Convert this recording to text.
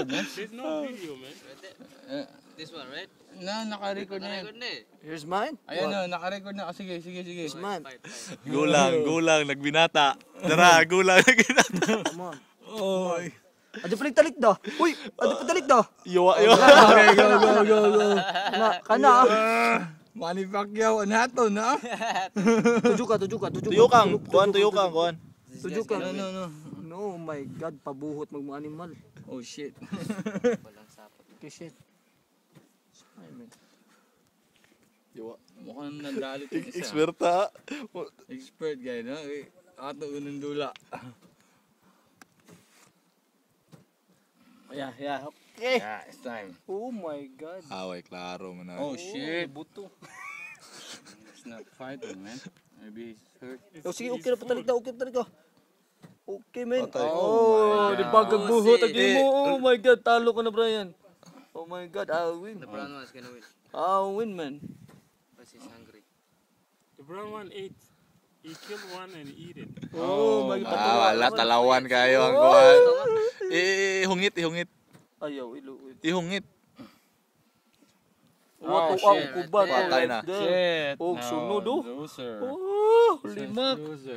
good, man. There's no video, man. This one, right? No, naka-record na yan. Good na eh. Here's mine. Ayan na, naka-record na. Sige. Here's mine. Gulang, nagbinata. Tara, gulang, nagbinata. Come on. Oh. Ada palit-talik dah. Uy, ada palit-talik dah. Yo. Okay, go. Kana. Manny Pacquiao, nato na. Tujukan. Tuyukang, kuhan. Tujukan. No. No, my God, pabuhot mag animal. Oh, shit. Walang sapat. Okay, shit. Mukhang nagalit yung isa. Eksperta. Expert guy, no? Ato unang dula. Yeah. Okay. Yeah, it's time. Oh my God. Away, klaro man na. Oh, shit. Buto. It's not fighting, man. Maybe he's hurt. Oh, sige, okay na patalik daw. Okay, man. Patay. Oh, di ba buhot ang mo? Oh my God, talo ka na, Brian. Oh my God, I'll win. The brown one's gonna win. I'll win, man. Because he's hungry. The brown one ate. He killed one and eat it. Oh my God. Wala, talawan kayo ang kuhan. Ihungit. Ayaw, Ihungit. What? shit. Kuban. Patay na. Shit. Oh, sunod, oh. Loser. Oh, limak. Loser.